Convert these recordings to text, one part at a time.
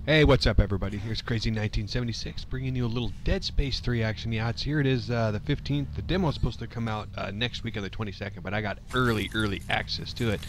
Hey, what's up everybody? Here's Crazy 1976 bringing you a little Dead Space 3 action. Yeah, here it is, the 15th. The demo is supposed to come out next week on the 22nd, but I got early access to it.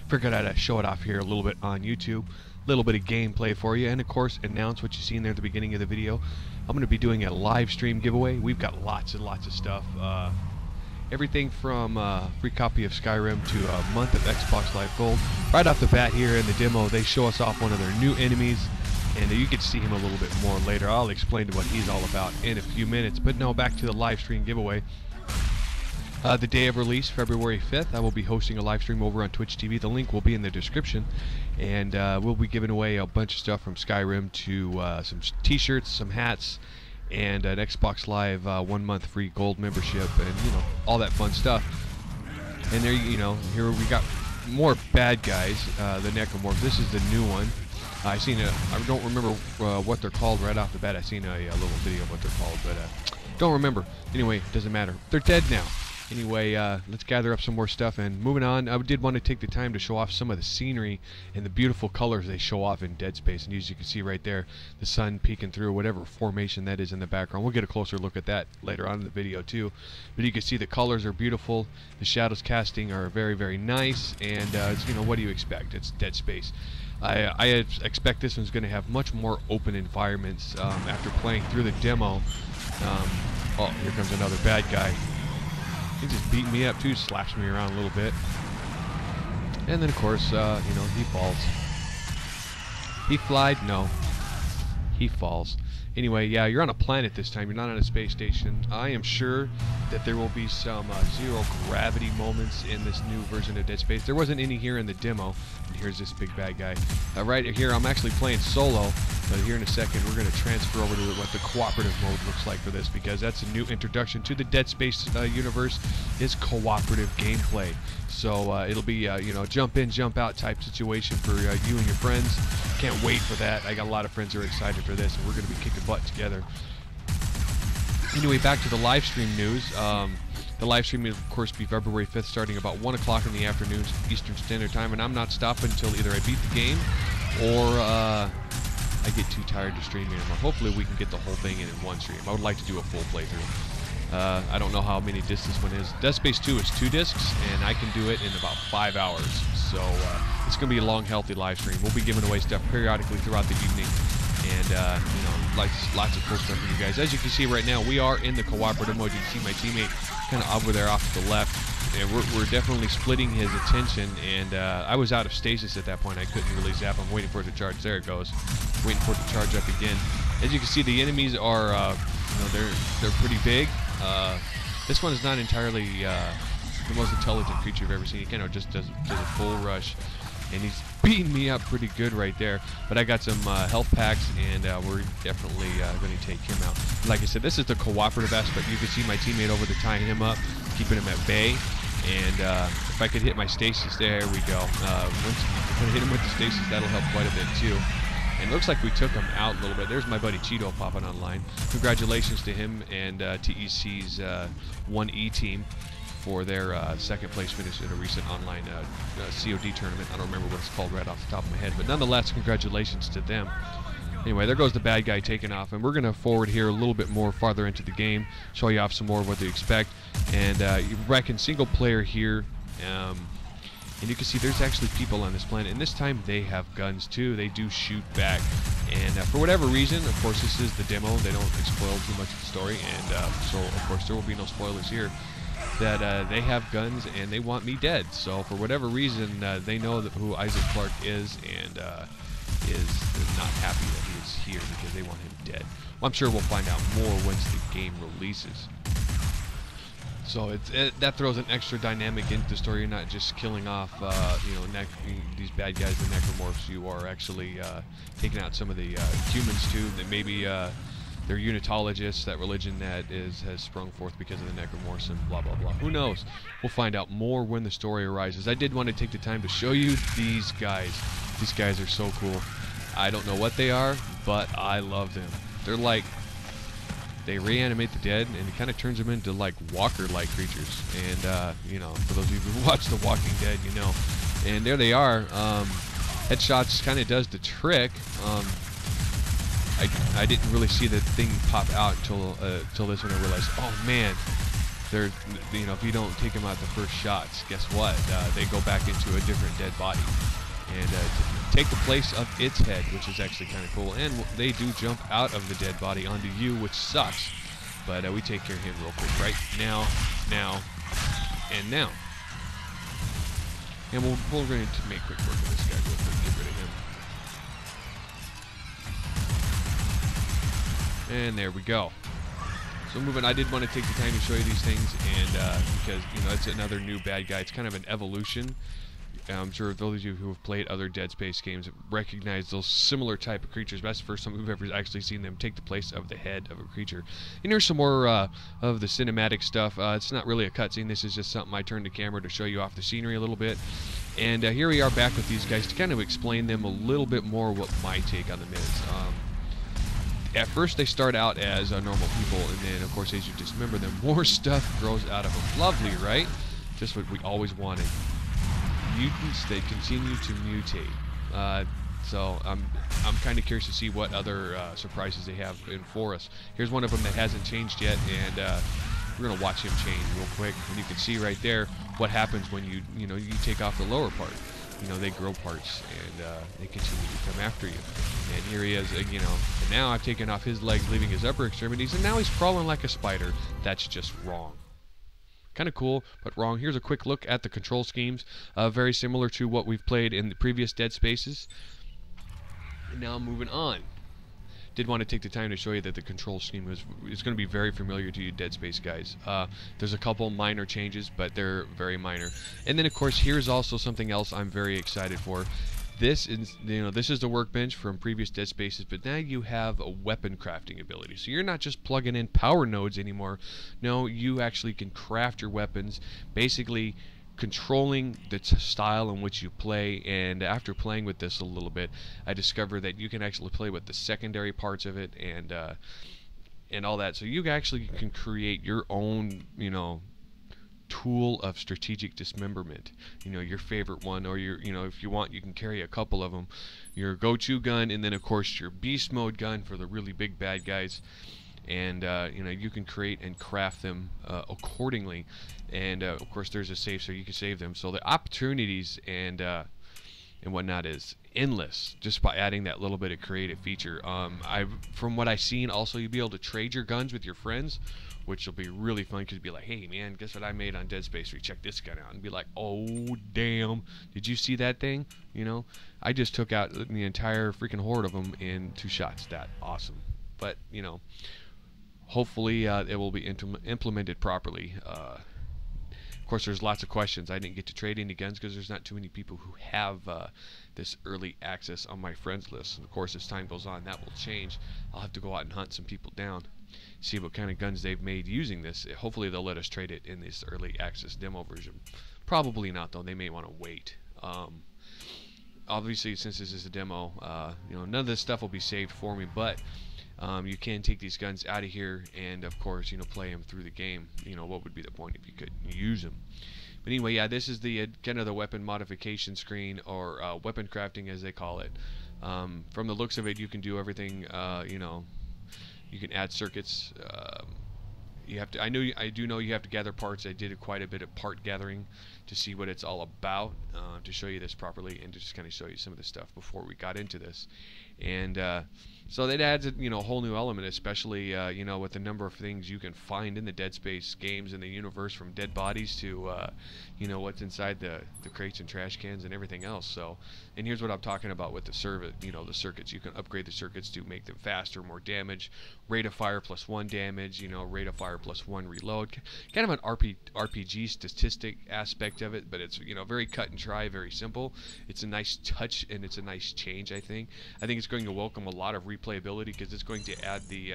Figured I'd show it off here a little bit on YouTube. A little bit of gameplay for you, and of course announce what you seen there at the beginning of the video. I'm going to be doing a live stream giveaway. We've got lots and lots of stuff. Everything from a free copy of Skyrim to a month of Xbox Live Gold. Right off the bat here in the demo, they show us off one of their new enemies. And you can see him a little bit more later. I'll explain to what he's all about in a few minutes. But no, back to the live stream giveaway. The day of release, February 5th, I will be hosting a live stream over on Twitch TV. The link will be in the description. And we'll be giving away a bunch of stuff from Skyrim to some t-shirts, some hats, and an Xbox Live 1 month free gold membership, and all that fun stuff. And there, here we got more bad guys, the Necromorphs. This is the new one. I don't remember what they're called right off the bat. I seen a little video of what they're called, but don't remember. Anyway, doesn't matter. They're dead now. Anyway, let's gather up some more stuff and moving on. I did want to take the time to show off some of the scenery and the beautiful colors they show off in Dead Space. And as you can see right there, the sun peeking through whatever formation that is in the background. We'll get a closer look at that later on in the video too. But you can see the colors are beautiful. The shadows casting are very nice. And what do you expect? It's Dead Space. I expect this one's going to have much more open environments after playing through the demo. Oh, here comes another bad guy. He just beat me up too, slaps me around a little bit. And then of course, he falls. He flied? No. He falls. Anyway, yeah, you're on a planet this time. You're not on a space station. I am sure that there will be some zero gravity moments in this new version of Dead Space. There wasn't any here in the demo. And here's this big bad guy. Right here, I'm actually playing solo. But here in a second, we're going to transfer over to what the cooperative mode looks like for this, because that's a new introduction to the Dead Space universe, is cooperative gameplay. So it'll be jump in, jump out type situation for you and your friends. Can't wait for that. I got a lot of friends who are excited for this, and we're going to be kicking butt together. Anyway, back to the live stream news. The live stream will, of course, be February 5th, starting about 1 o'clock in the afternoon Eastern Standard Time, and I'm not stopping until either I beat the game or I get too tired to stream anymore. Hopefully we can get the whole thing in one stream. I would like to do a full playthrough. I don't know how many discs this one is. Dead Space 2 is 2 discs, and I can do it in about 5 hours. So it's going to be a long, healthy live stream. We'll be giving away stuff periodically throughout the evening, and lots of cool stuff for you guys. As you can see right now, we are in the cooperative mode. You can see my teammate kind of over there off to the left. And we're definitely splitting his attention, and I was out of stasis at that point. I couldn't really zap. I'm waiting for it to charge. There it goes. Waiting for it to charge up again. As you can see, the enemies are, they're pretty big. This one is not entirely the most intelligent creature you've ever seen. He kind of just does a full rush, and he's beating me up pretty good right there. But I got some health packs, and we're definitely going to take him out. Like I said, this is the cooperative aspect. You can see my teammate over there tying him up, keeping him at bay. And if I could hit my stasis, there we go. Once I hit him with the stasis, that'll help quite a bit too. And it looks like we took him out a little bit. There's my buddy Cheeto popping online. Congratulations to him and TEC's 1E team for their second place finish in a recent online COD tournament. I don't remember what it's called right off the top of my head, but nonetheless, congratulations to them. Anyway, there goes the bad guy taking off, and we're going to forward here a little bit more farther into the game, show you off some more of what to expect. And you reckon single player here, and you can see there's actually people on this planet, and this time they have guns too. They do shoot back, and for whatever reason, of course this is the demo, they don't spoil too much of the story, and so of course there will be no spoilers here, that they have guns and they want me dead. So for whatever reason, they know that who Isaac Clarke is, and is not happy that he is here because they want him dead. Well, I'm sure we'll find out more once the game releases. So that throws an extra dynamic into the story. You're not just killing off, these bad guys, the Necromorphs. You are actually taking out some of the humans too. That maybe they're unitologists. That religion that has sprung forth because of the Necromorphs and blah blah blah. Who knows? We'll find out more when the story arises. I did want to take the time to show you these guys. These guys are so cool. I don't know what they are, but I love them. They're like, they reanimate the dead, and it kind of turns them into like walker-like creatures. And for those of you who watch The Walking Dead, you know. And there they are. Headshots kind of does the trick. I didn't really see the thing pop out until this one. I realized, oh man, they're, you know, if you don't take them out the first shots, guess what? They go back into a different dead body and take the place of its head, which is actually kind of cool. And they do jump out of the dead body onto you, which sucks. But we take care of him real quick, right now, and now. And we're going to make quick work of this guy real quick, get rid of him. And there we go. So moving, I did want to take the time to show you these things, and because, you know, it's another new bad guy. It's kind of an evolution. I'm sure those of you who have played other Dead Space games recognize those similar type of creatures. But that's the first time we've ever actually seen them take the place of the head of a creature. And here's some more of the cinematic stuff. It's not really a cutscene. This is just something I turned the camera to show you off the scenery a little bit. And here we are back with these guys to kind of explain them a little bit more what my take on them is. At first they start out as normal people, and then of course as you dismember them, more stuff grows out of them. Lovely, right? Just what we always wanted. Mutants, they continue to mutate. So I'm kind of curious to see what other surprises they have in for us. Here's one of them that hasn't changed yet, and we're gonna watch him change real quick. And you can see right there what happens when you take off the lower part. You know, they grow parts, and they continue to come after you. And here he is, you know. And now I've taken off his legs, leaving his upper extremities, and now he's crawling like a spider. That's just wrong. Kind of cool, but wrong. Here's a quick look at the control schemes, very similar to what we've played in the previous Dead Spaces. And now moving on. Did want to take the time to show you that the control scheme is going to be very familiar to you Dead Space guys. There's a couple minor changes, but they're very minor. And then of course here's also something else I'm very excited for. This is, this is the workbench from previous Dead Spaces, but now you have a weapon crafting ability. So you're not just plugging in power nodes anymore. No, you actually can craft your weapons, basically controlling the style in which you play. And after playing with this a little bit, I discovered that you can actually play with the secondary parts of it and all that. So you actually can create your own, tool of strategic dismemberment. Your favorite one, or your, if you want, you can carry a couple of them. Your go-to gun, and then of course your beast mode gun for the really big bad guys. And you can create and craft them accordingly. And of course there's a save, so you can save them. So the opportunities and whatnot is endless, just by adding that little bit of creative feature. From what I've seen, also you'll be able to trade your guns with your friends, which will be really fun, because you'll be like, hey man, guess what I made on Dead Space 3? Check this gun out. And be like, oh damn, did you see that thing? I just took out the entire freaking horde of them in 2 shots. That awesome. But hopefully it will be implemented properly. Of course, there's lots of questions. I didn't get to trade any guns because there's not too many people who have this early access on my friends list. And of course, as time goes on, that will change. I'll have to go out and hunt some people down, see what kind of guns they've made using this. Hopefully they'll let us trade it in this early access demo version. Probably not, though. They may want to wait. Obviously, since this is a demo, none of this stuff will be saved for me, but you can take these guns out of here and of course play them through the game. What would be the point if you could use them? But anyway, yeah, this is the kind of the weapon modification screen, or weapon crafting as they call it. From the looks of it, you can do everything. You can add circuits. You have to. I do know you have to gather parts. I did quite a bit of part gathering to see what it's all about, to show you this properly, and to just kind of show you some of the stuff before we got into this. And so that adds a whole new element, especially with the number of things you can find in the Dead Space games and the universe, from dead bodies to what's inside the crates and trash cans and everything else. So, and here's what I'm talking about with the the circuits. You can upgrade the circuits to make them faster, more damage, rate of fire +1 damage, rate of fire +1 reload. Kind of an RPG statistic aspect of it, but it's very cut and dry, very simple. It's a nice touch, and it's a nice change. I think it's going to welcome a lot of replayability, because it's going to add the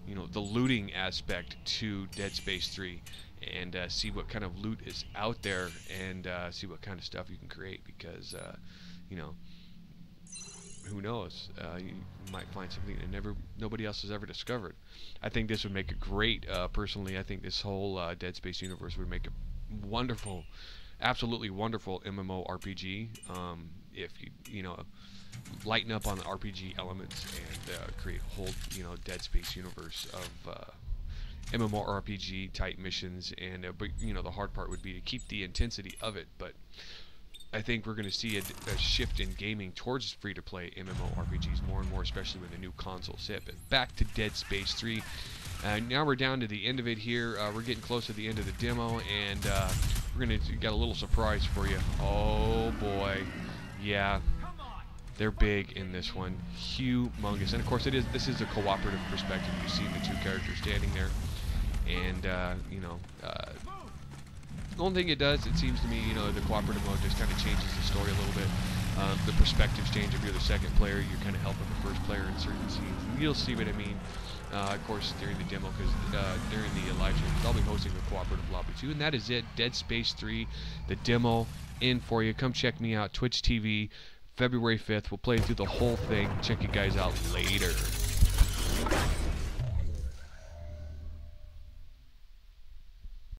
the looting aspect to Dead Space 3, and see what kind of loot is out there, and see what kind of stuff you can create, because who knows, you might find something that nobody else has ever discovered. I think this would make a great, personally, I think this whole Dead Space universe would make a wonderful, absolutely wonderful MMORPG. If lighten up on the RPG elements and create a whole, Dead Space universe of MMORPG type missions. And but the hard part would be to keep the intensity of it. But I think we're going to see a shift in gaming towards free-to-play MMORPGs more and more, especially when the new consoles hit. But back to Dead Space 3. Now we're down to the end of it here. We're getting close to the end of the demo, and we're going to got a little surprise for you. Oh boy, yeah, they're big in this one, humongous. And of course, this is a cooperative perspective. You've seen the two characters standing there, and the only thing it does, it seems to me, the cooperative mode just kind of changes the story a little bit. The perspectives change. If you're the second player, you're kind of helping the first player in certain scenes. And you'll see what I mean, of course, during the demo, because during the live stream, I'll be hosting the cooperative lobby too. And that is it, Dead Space 3, the demo in for you. Come check me out, Twitch TV, February 5th. We'll play through the whole thing. Check you guys out later.